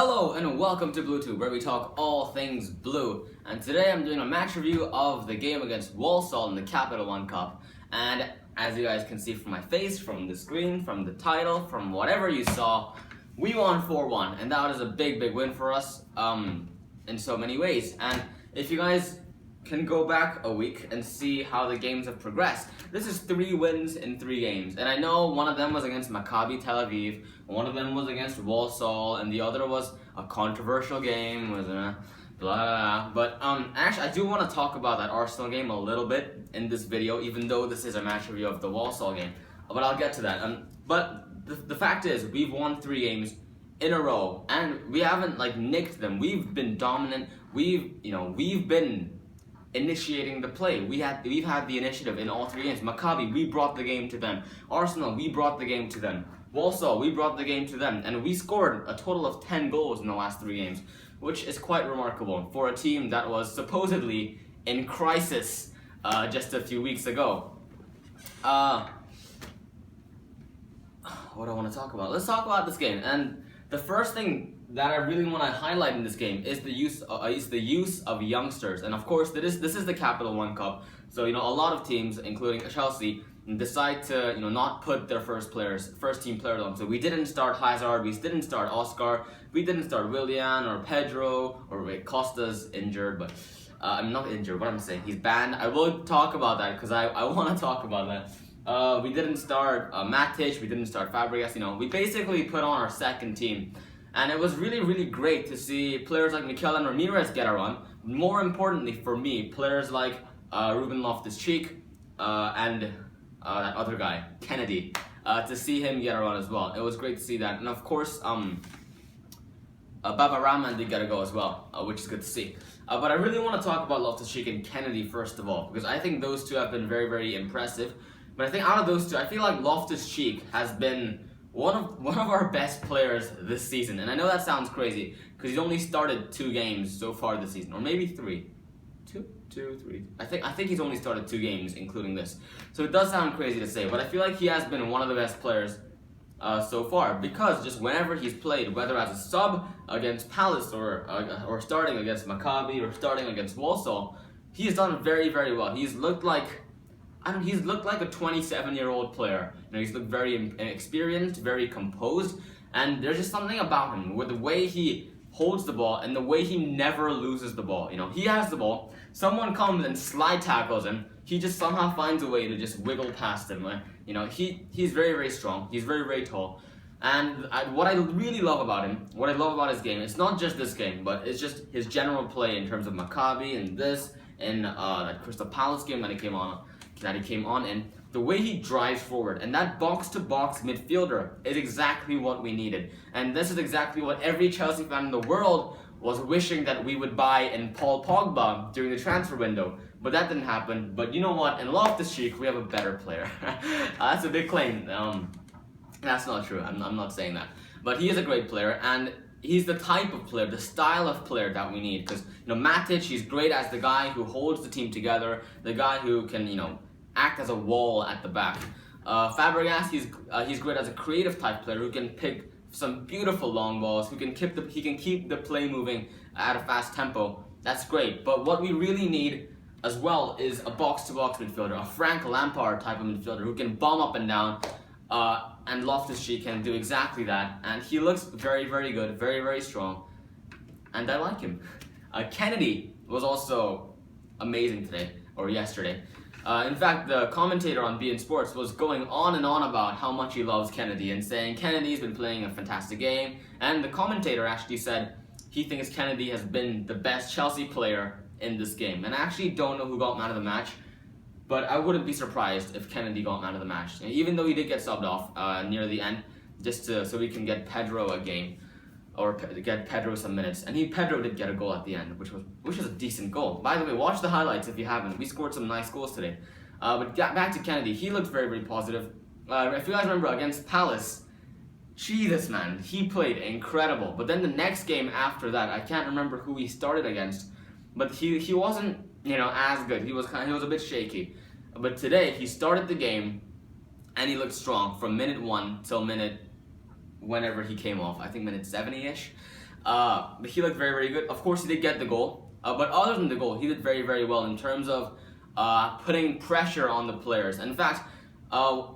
Hello and welcome to BlueTube, where we talk all things blue. And today I'm doing a match review of the game against Walsall in the Capital One Cup. And as you guys can see from my face, from the screen, from the title, from whatever you saw, we won 4-1, and that was a big win for us in so many ways. And if you guys can go back a week and see how the games have progressed. This is 3 wins in 3 games, and I know one of them was against Maccabi Tel Aviv, one of them was against Walsall, and the other was a controversial game, was blah, blah, blah. But actually I do want to talk about that Arsenal game a little bit in this video, even though this is a match review of the Walsall game, but I'll get to that. But the fact is, we've won 3 games in a row, and we haven't nicked them. We've been dominant. We've been initiating the play. We've had the initiative in all 3 games. Maccabi, we brought the game to them. Arsenal, we brought the game to them. Walsall, we brought the game to them. And we scored a total of 10 goals in the last 3 games, which is quite remarkable for a team that was supposedly in crisis just a few weeks ago. What do I want to talk about? Let's talk about this game. And the first thing that I really want to highlight in this game is the use of youngsters. And of course, this is the Capital One Cup, so a lot of teams, including Chelsea, decide to not put their first team players on. So we didn't start Hazard, we didn't start Oscar, we didn't start Willian or Pedro, or wait, Costa's injured, but I'm not injured. What I'm saying, he's banned. I will talk about that because I want to talk about that. We didn't start Matic, we didn't start Fabregas. We basically put on our second team. And it was really great to see players like Mikel and Ramirez get a run. More importantly for me, players like Ruben Lofus-Cheek and that other guy, Kennedy, to see him get a run as well. It was great to see that. And of course, Baba Rahman did get a go as well, which is good to see. But I really want to talk about Loftus-Cheek and Kennedy first of all, because I think those two have been very impressive. But I think out of those two, I feel like Loftus-Cheek has been one of our best players this season. And I know that sounds crazy because he's only started 2 games so far this season, or maybe 3. 3. I think he's only started 2 games, including this. So it does sound crazy to say, but I feel like he has been one of the best players so far, because just whenever he's played, whether as a sub against Palace or starting against Maccabi or starting against Walsall, he has done very well. He's looked like a 27-year-old player. He's looked very experienced, very composed, and there's just something about him with the way he holds the ball and the way he never loses the ball. He has the ball, someone comes and slide tackles him, he just somehow finds a way to just wiggle past him. He's very strong, he's very tall. And what I really love about him, what I love about his game, it's not just this game, but it's just his general play in terms of Maccabi and that Crystal Palace game that he came on in, the way he drives forward, and that box-to-box midfielder is exactly what we needed. And this is exactly what every Chelsea fan in the world was wishing that we would buy in Paul Pogba during the transfer window. But that didn't happen. But you know what? In Loftus-Cheek, we have a better player. That's a big claim. That's not true. I'm not saying that. But he is a great player, and he's the type of player, the style of player that we need. Because Matic, he's great as the guy who holds the team together, the guy who can act as a wall at the back. Fabregas, he's great as a creative type player who can pick some beautiful long balls, he can keep the play moving at a fast tempo. That's great. But what we really need as well is a box-to-box midfielder, a Frank Lampard type of midfielder who can bomb up and down. And Loftus-Cheek can do exactly that, and he looks very good, very strong, and I like him. Kennedy was also amazing today, or yesterday. In fact, the commentator on beIN Sports was going on and on about how much he loves Kennedy and saying Kennedy's been playing a fantastic game, and the commentator actually said he thinks Kennedy has been the best Chelsea player in this game. And I actually don't know who got man of the match, but I wouldn't be surprised if Kennedy got man of the match, even though he did get subbed off near the end, just so we can get Pedro a game, or get Pedro some minutes. And Pedro did get a goal at the end, which was a decent goal. By the way, watch the highlights if you haven't. We scored some nice goals today. But back to Kennedy, he looked very positive. If you guys remember against Palace, Jesus man, he played incredible. But then the next game after that, I can't remember who he started against, but he wasn't as good. He was a bit shaky. But today he started the game and he looked strong from minute 1 till minute whenever he came off. I think minute 70-ish. But he looked very, very good. Of course, he did get the goal. But other than the goal, he did very, very well in terms of putting pressure on the players. In fact,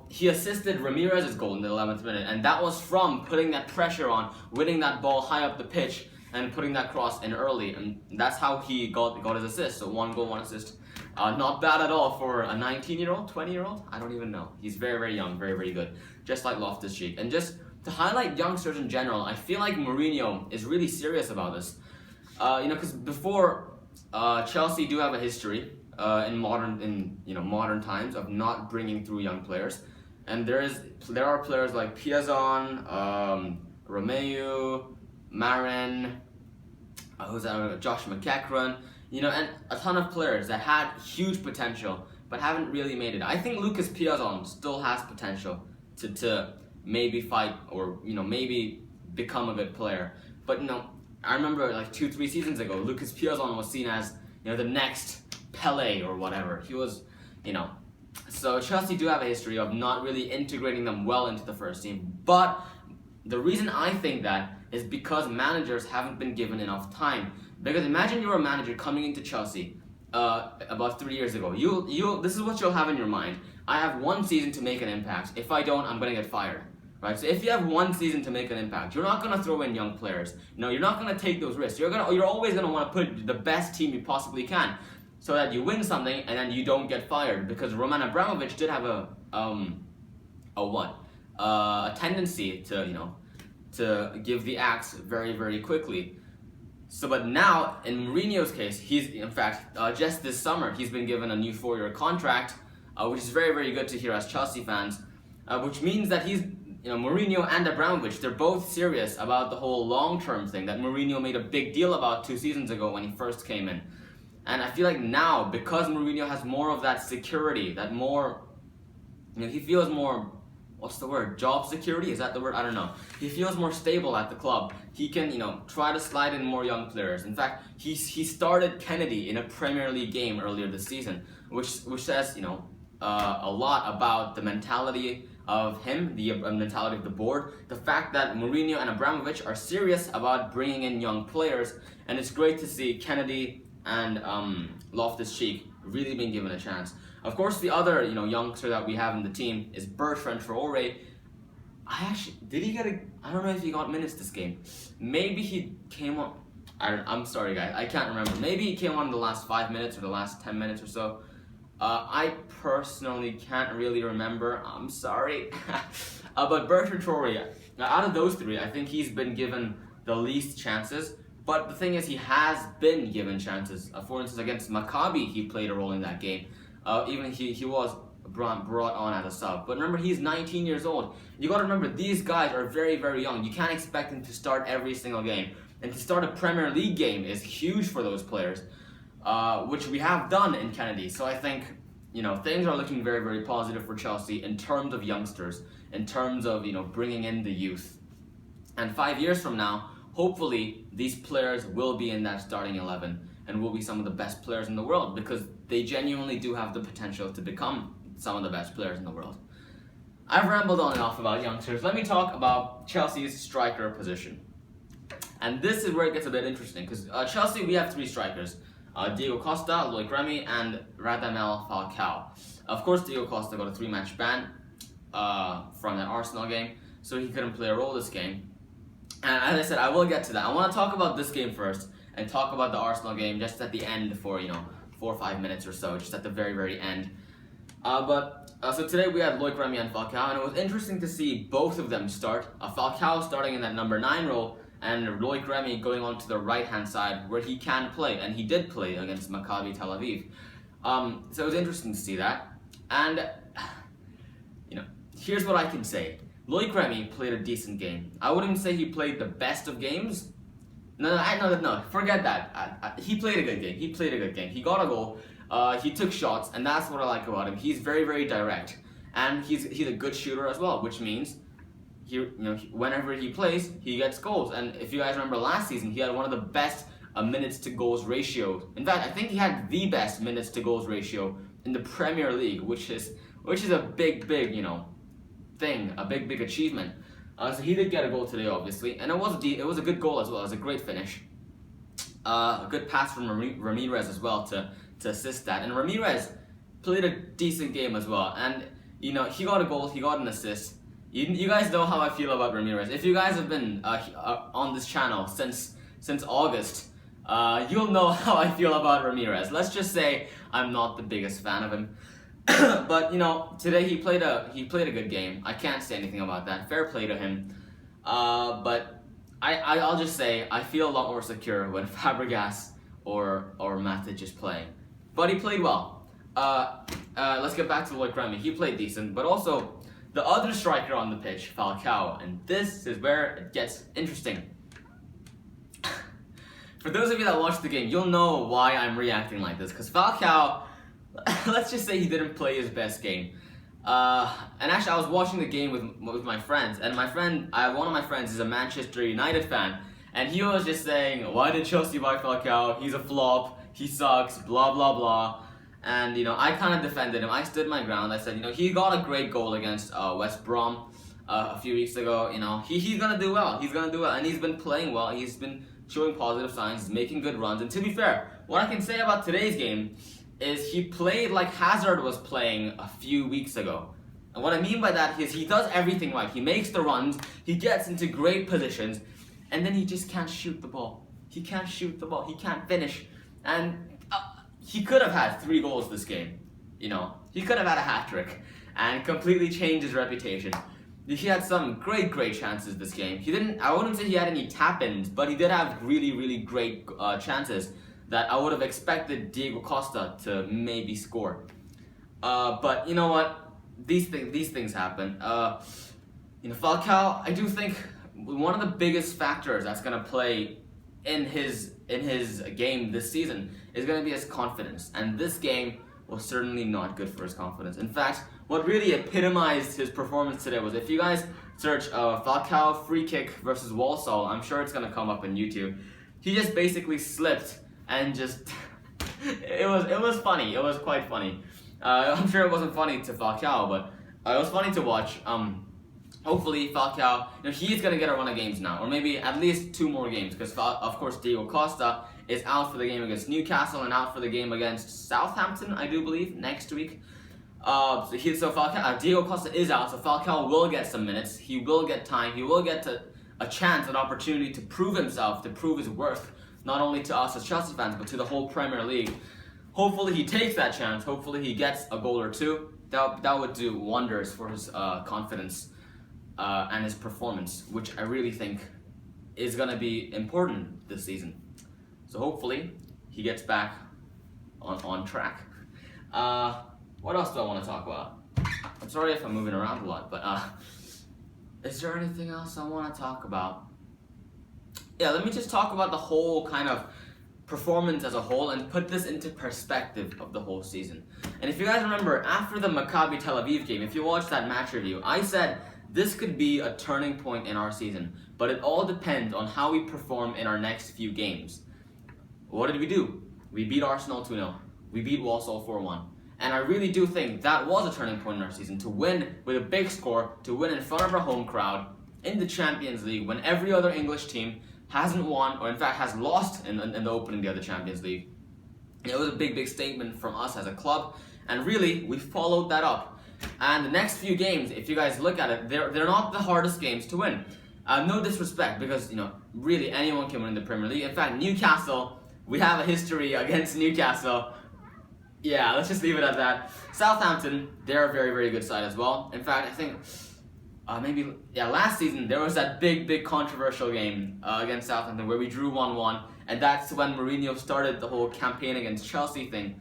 he assisted Ramirez's goal in the 11th minute, and that was from putting that pressure on, winning that ball high up the pitch, and putting that cross in early. And that's how he got his assist. So 1 goal, 1 assist. Not bad at all for a 19-year-old, 20-year-old? I don't even know. He's very, very young, very, very good. Just like Loftus-Cheek. And just to highlight youngsters in general, I feel like Mourinho is really serious about this. Because before, Chelsea do have a history in modern times of not bringing through young players. And there are players like Piazon, Romeu, Marin, Josh McEachran, and a ton of players that had huge potential but haven't really made it. I think Lucas Piazon still has potential to maybe fight or maybe become a good player. But I remember like 2-3 seasons ago, Lucas Piazon was seen as the next Pele or whatever. He was, So Chelsea do have a history of not really integrating them well into the first team. But the reason I think that is because managers haven't been given enough time. Because imagine you're a manager coming into Chelsea about 3 years ago. This is what you'll have in your mind. I have 1 season to make an impact. If I don't, I'm going to get fired. Right? So if you have 1 season to make an impact, you're not going to throw in young players. You're not going to take those risks. You're always going to want to put the best team you possibly can, so that you win something and then you don't get fired. Because Roman Abramovich did have a tendency to give the axe very, very quickly. So, but now in Mourinho's case, he's in fact just this summer he's been given a new 4-year contract, which is very, very good to hear as Chelsea fans. Which means that Mourinho and Abramovich, they're both serious about the whole long-term thing that Mourinho made a big deal about 2 seasons ago when he first came in. And I feel like now, because Mourinho has more of that security, that more, he feels more, what's the word, job security? Is that the word? I don't know. He feels more stable at the club. He can, try to slide in more young players. In fact, he started Kennedy in a Premier League game earlier this season, which says, a lot about the mentality of him, the mentality of the board, the fact that Mourinho and Abramovich are serious about bringing in young players, and it's great to see Kennedy and Loftus-Cheek really being given a chance. Of course, the other youngster that we have in the team is Bertrand Traore. Did he get I don't know if he got minutes this game. Maybe he came on. I'm sorry, guys, I can't remember. Maybe he came on in the last 5 minutes or the last 10 minutes or so. I personally can't really remember. I'm sorry. But Bertrand Traore, out of those 3, I think he's been given the least chances. But the thing is, he has been given chances. For instance, against Maccabi, he played a role in that game. Even he was brought on as a sub. But remember, he's 19 years old. You got to remember, these guys are very, very young. You can't expect them to start every single game. And to start a Premier League game is huge for those players, which we have done in Kennedy. So I think, things are looking very, very positive for Chelsea in terms of youngsters, in terms of, bringing in the youth. And 5 years from now, hopefully, these players will be in that starting 11 and will be some of the best players in the world, because they genuinely do have the potential to become some of the best players in the world. I've rambled on and off about youngsters. Let me talk about Chelsea's striker position. And this is where it gets a bit interesting, because Chelsea, we have 3 strikers. Diego Costa, Loic Remy, and Radamel Falcao. Of course, Diego Costa got a 3-match ban from that Arsenal game, so he couldn't play a role this game. And as I said, I will get to that. I want to talk about this game first, and talk about the Arsenal game just at the end for 4 or 5 minutes or so, just at the very, very end. So today we had Loic Remy and Falcao, and it was interesting to see both of them start. Falcao starting in that number 9 role, and Loic Remy going on to the right-hand side where he can play, and he did play against Maccabi Tel Aviv. So it was interesting to see that. And, here's what I can say. Loic Remy played a decent game. I wouldn't say he played the best of games. No, forget that. He played a good game. He got a goal. He took shots, and that's what I like about him. He's very, very direct, and he's a good shooter as well, which means whenever he plays, he gets goals. And if you guys remember last season, he had one of the best minutes to goals ratio. In fact, I think he had the best minutes to goals ratio in the Premier League, which is a big thing, a big achievement. So he did get a goal today, obviously, and it was a good goal as well. It was a great finish. A good pass from Ramirez as well to assist that. And Ramirez played a decent game as well. And he got a goal, he got an assist. You guys know how I feel about Ramirez. If you guys have been on this channel since August, you'll know how I feel about Ramirez. Let's just say I'm not the biggest fan of him. But today he played a good game. I can't say anything about that. Fair play to him. But I'll just say I feel a lot more secure when Fabregas or Matic is playing. But he played well. Let's get back to Lloyd Grammy. He played decent, but also the other striker on the pitch, Falcao, and this is where it gets interesting. For those of you that watched the game, you'll know why I'm reacting like this, because Falcao, let's just say he didn't play his best game. And actually I was watching the game with my friends, and one of my friends is a Manchester United fan, and he was just saying, why did Chelsea buy Falcao? He's a flop, he sucks, blah blah blah. And I kind of defended him. I stood my ground. I said, he got a great goal against West Brom a few weeks ago. He's gonna do well. He's gonna do well, and he's been playing well. He's been showing positive signs. He's making good runs. And to be fair, what I can say about today's game is he played like Hazard was playing a few weeks ago. And what I mean by that is he does everything right. He makes the runs. He gets into great positions, and then he just can't shoot the ball. He can't shoot the ball. He can't finish. And he could have had 3 goals this game. He could have had a hat-trick and completely changed his reputation. He had some great chances this game. I wouldn't say he had any tap-ins, but he did have really great chances that I would have expected Diego Costa to maybe score. But you know what? These things happen. Falcao, I do think one of the biggest factors that's gonna play in his game this season is going to be his confidence, and this game was certainly not good for his confidence. In fact, what really epitomized his performance today was, if you guys search Falcao free kick versus Walsall, I'm sure it's going to come up on YouTube. He just basically slipped and just it was funny. It was quite funny. I'm sure it wasn't funny to Falcao, but it was funny to watch. Hopefully Falcao, he's going to get a run of games now, or maybe at least 2 more games, because of course Diego Costa is out for the game against Newcastle and out for the game against Southampton, I do believe, next week. Diego Costa is out, so Falcao will get some minutes. He will get time. He will get a chance, an opportunity to prove himself, to prove his worth, not only to us as Chelsea fans, but to the whole Premier League. Hopefully he takes that chance. Hopefully he gets a goal or 2. That would do wonders for his confidence. And his performance, which I really think is going to be important this season. So hopefully he gets back on track. What else do I want to talk about? I'm sorry if I'm moving around a lot, but is there anything else I want to talk about? Yeah, let me just talk about the whole kind of performance as a whole and put this into perspective of the whole season. And if you guys remember, after the Maccabi Tel Aviv game, if you watched that match review, I said this could be a turning point in our season, but it all depends on how we perform in our next few games. What did we do? We beat Arsenal 2-0. We beat Walsall 4-1. And I really do think that was a turning point in our season, to win with a big score, to win in front of our home crowd in the Champions League when every other English team hasn't won, or in fact has lost in the opening day of the Champions League. It was a big statement from us as a club, and really, we followed that up. And the next few games, if you guys look at it, they're not the hardest games to win. No disrespect, because really anyone can win the Premier League. In fact, Newcastle, we have a history against Newcastle. Yeah, let's just leave it at that. Southampton, they're a very good side as well. In fact, I think last season there was that big controversial game against Southampton where we drew 1-1, and that's when Mourinho started the whole campaign against Chelsea thing.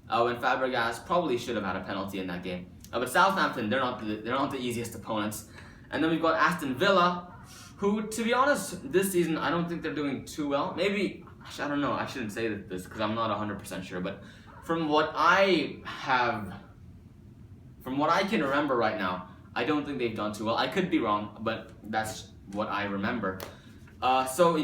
When Fabregas probably should have had a penalty in that game. But Southampton, they're not the easiest opponents. And then we've got Aston Villa, who, to be honest, this season I don't think they're doing too well. Maybe, I don't know, I shouldn't say this because I'm not 100% sure, but from what I can remember right now, I don't think they've done too well. I could be wrong, but that's what I remember. So,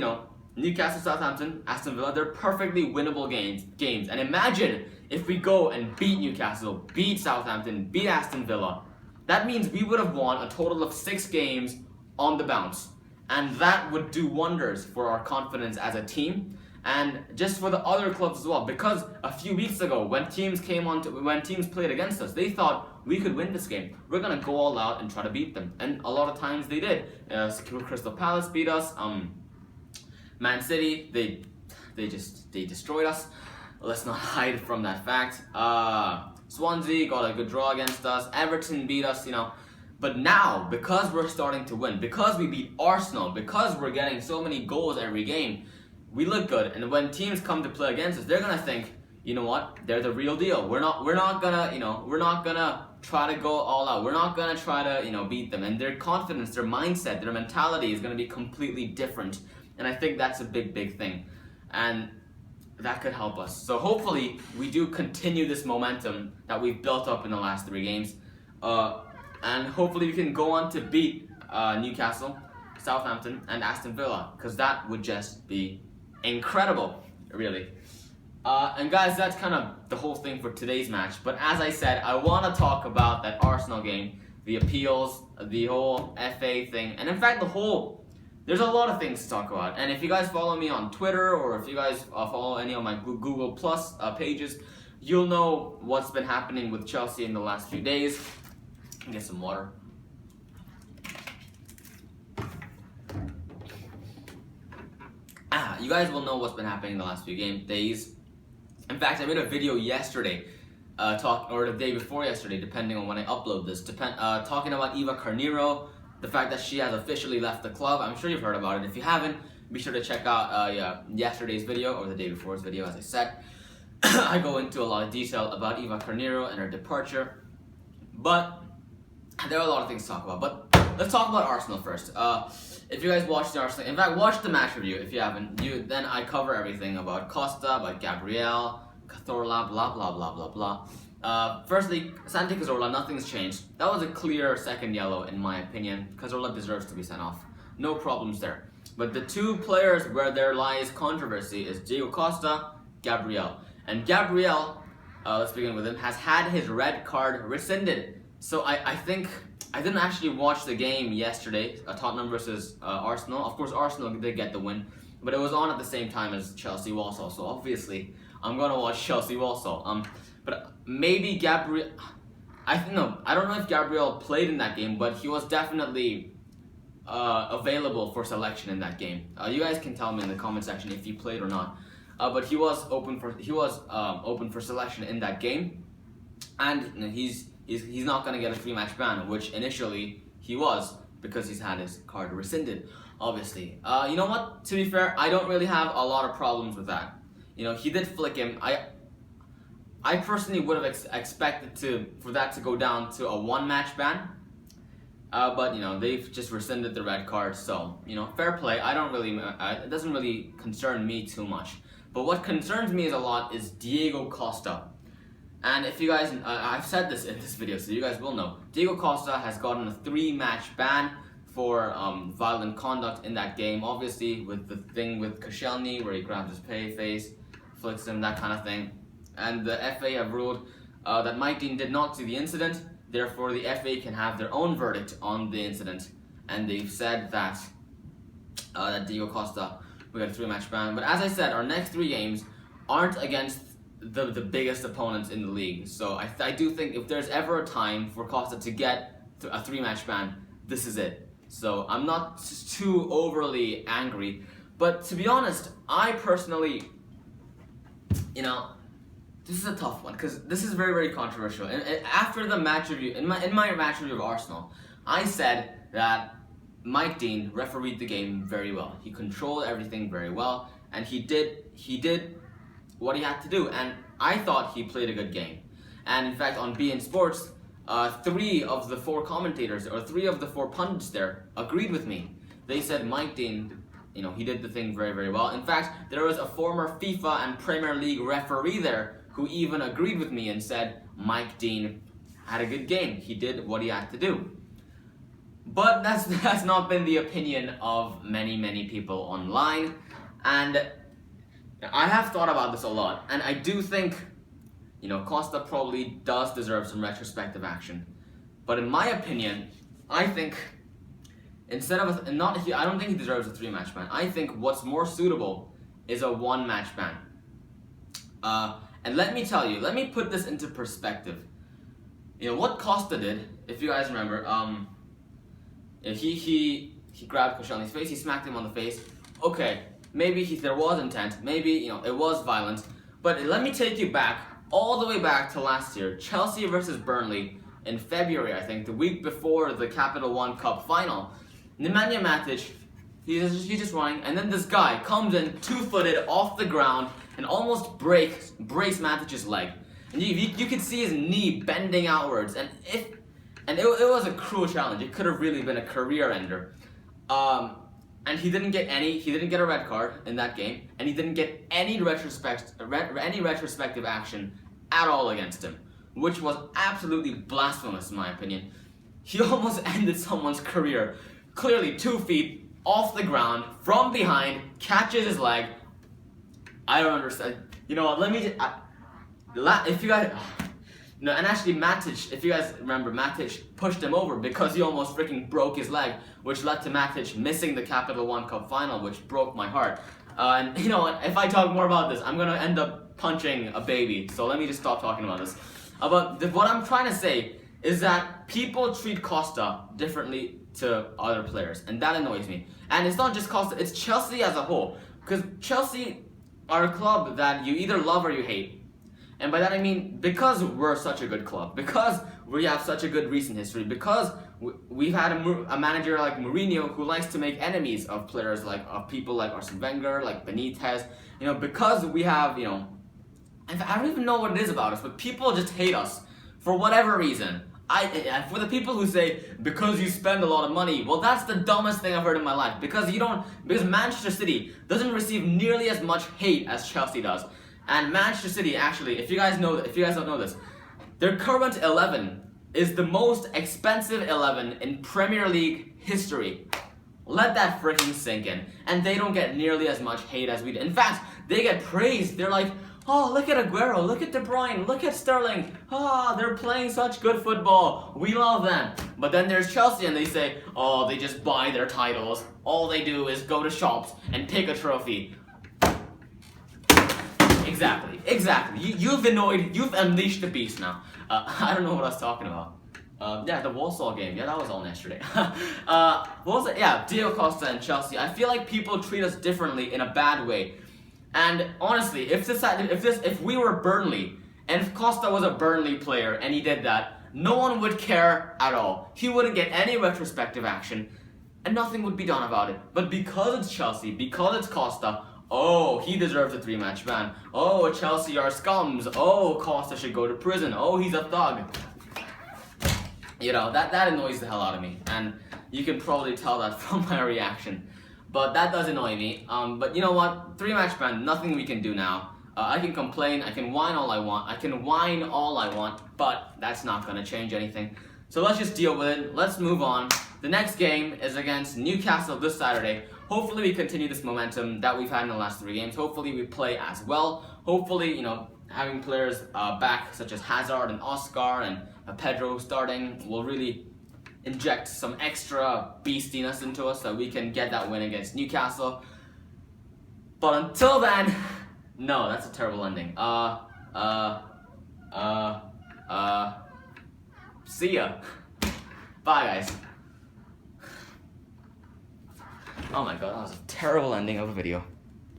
Newcastle, Southampton, Aston Villa, they're perfectly winnable games. And imagine if we go and beat Newcastle, beat Southampton, beat Aston Villa. That means we would have won a total of 6 games on the bounce. And that would do wonders for our confidence as a team, and just for the other clubs as well. Because a few weeks ago, when teams played against us, they thought we could win this game. We're gonna go all out and try to beat them, and a lot of times they did. Crystal Palace beat us. Man City, they destroyed us. Let's not hide from that fact. Swansea got a good draw against us. Everton beat us, But now, because we're starting to win, because we beat Arsenal, because we're getting so many goals every game, we look good. And when teams come to play against us, they're gonna think, you know what? They're the real deal. We're not gonna try to go all out. We're not gonna try to, beat them. And their confidence, their mindset, their mentality is gonna be completely different. And I think that's a big thing. And that could help us. So hopefully we do continue this momentum that we've built up in the last 3 games. And hopefully we can go on to beat Newcastle, Southampton, and Aston Villa, because that would just be incredible, really. And guys, that's kind of the whole thing for today's match. But as I said, I want to talk about that Arsenal game, the appeals, the whole FA thing, and in fact there's a lot of things to talk about. And if you guys follow me on Twitter, or if you guys follow any of my Google Plus pages, you'll know what's been happening with Chelsea in the last few days. Get some water. You guys will know what's been happening in the last few days. In fact, I made a video yesterday, or the day before yesterday, depending on when I upload this, talking about Eva Carneiro, the fact that she has officially left the club. I'm sure you've heard about it. If you haven't, be sure to check out yesterday's video, or the day before's video, as I said. I go into a lot of detail about Eva Carneiro and her departure. But there are a lot of things to talk about. But let's talk about Arsenal first. If you guys watched the Arsenal, in fact, watch the match review. If you haven't, then I cover everything about Costa, about Gabriel, Cazorla, blah blah blah blah blah. Firstly, Santi Cazorla, nothing's changed. That was a clear second yellow in my opinion. Cazorla deserves to be sent off. No problems there. But the 2 players where there lies controversy is Diego Costa, Gabriel. And Gabriel, let's begin with him, has had his red card rescinded. So I think, I didn't actually watch the game yesterday, Tottenham versus Arsenal. Of course, Arsenal did get the win, but it was on at the same time as Chelsea Walsall. So obviously, I'm gonna watch Chelsea Walsall. But maybe Gabriel, I don't know if Gabriel played in that game, but he was definitely available for selection in that game. You guys can tell me in the comment section if he played or not. But he was open for selection in that game, and he's not gonna get a 3-match ban, which initially he was, because he's had his card rescinded, obviously. You know what? To be fair, I don't really have a lot of problems with that. He did flick him. I personally would have expected for that to go down to a 1-match ban. But they've just rescinded the red card, so fair play. It doesn't really concern me too much. But what concerns me a lot is Diego Costa. And if you guys, I've said this in this video, so you guys will know, Diego Costa has gotten a 3-match ban for violent conduct in that game. Obviously, with the thing with Koscielny, where he grabs his face, flicks him, that kind of thing. And the FA have ruled that Mike Dean did not see the incident. Therefore, the FA can have their own verdict on the incident. And they've said that Diego Costa will get a 3-match ban. But as I said, our next 3 games aren't against the biggest opponents in the league. So I do think if there's ever a time for Costa to get a 3-match ban, this is it. So I'm not too overly angry. But to be honest, I personally, this is a tough one, because this is very controversial. And after the match review, in my match review of Arsenal, I said that Mike Dean refereed the game very well. He controlled everything very well, and he did what he had to do, and I thought he played a good game. And in fact, on beIN Sports, 3 of the 4 commentators, or 3 of the 4 pundits there, agreed with me. They said Mike Dean, he did the thing very well. In fact, there was a former FIFA and Premier League referee there who even agreed with me and said Mike Dean had a good game. He did what he had to do. But that's not been the opinion of many people online, and I have thought about this a lot, and I do think, Costa probably does deserve some retrospective action. But in my opinion, I think instead of I don't think he deserves a 3-match ban. I think what's more suitable is a 1-match ban. And let me tell you, let me put this into perspective. You know what Costa did, if you guys remember. He grabbed Koscielny's face, he smacked him on the face. Okay, maybe there was intent, maybe it was violence, but let me take you back, all the way back to last year, Chelsea versus Burnley in February, I think, the week before the Capital One Cup final. Nemanja Matic, he's just running, and then this guy comes in 2-footed off the ground and almost breaks Matic's leg. And you could see his knee bending outwards, and it was a cruel challenge. It could have really been a career ender. And he didn't get a red card in that game, and he didn't get any retrospective action at all against him, which was absolutely blasphemous in my opinion. He almost ended someone's career. Clearly 2 feet off the ground, from behind, catches his leg. I don't understand. You know what, let me just, if you guys, no, and actually Matic, if you guys remember, Matic pushed him over because he almost freaking broke his leg, which led to Matic missing the Capital One Cup final, which broke my heart. And you know what, if I talk more about this, I'm gonna end up punching a baby, so let me just stop talking about this. But what I'm trying to say is that people treat Costa differently to other players, and that annoys me. And it's not just Costa, it's Chelsea as a whole, because Chelsea are a club that you either love or you hate. And by that I mean, because we're such a good club, because we have such a good recent history, because we've had a manager like Mourinho who likes to make enemies of players of people like Arsene Wenger, like Benitez, because we have, I don't even know what it is about us, but people just hate us for whatever reason. For the people who say, because you spend a lot of money, well, that's the dumbest thing I've heard in my life, because Manchester City doesn't receive nearly as much hate as Chelsea does. And Manchester City, actually, if you guys don't know this, their current 11 is the most expensive 11 in Premier League history. Let that freaking sink in. And they don't get nearly as much hate as we do. In fact, they get praised. They're like, oh, look at Aguero, look at De Bruyne, look at Sterling. They're playing such good football. We love them. But then there's Chelsea and they say, oh, they just buy their titles. All they do is go to shops and pick a trophy. Exactly. You've unleashed the beast now. I don't know what I was talking about. Yeah, the Walsall game. Yeah, that was on yesterday. What was it? Yeah, Diego Costa and Chelsea. I feel like people treat us differently in a bad way. And honestly, if we were Burnley, and if Costa was a Burnley player and he did that, no one would care at all. He wouldn't get any retrospective action, and nothing would be done about it. But because it's Chelsea, because it's Costa, oh, he deserves a 3-match ban. Oh, Chelsea are scums. Oh, Costa should go to prison. Oh, he's a thug. That annoys the hell out of me, and you can probably tell that from my reaction. But that does annoy me. But you know what? 3-match ban, nothing we can do now. I can complain, I can whine all I want, but that's not gonna change anything. So let's just deal with it. Let's move on. The next game is against Newcastle this Saturday. Hopefully we continue this momentum that we've had in the last 3 games. Hopefully we play as well. Hopefully, having players back such as Hazard and Oscar and Pedro starting will really inject some extra beastiness into us so we can get that win against Newcastle. But until then, no, that's a terrible ending. See ya. Bye, guys. Oh my god, that was a terrible ending of a video.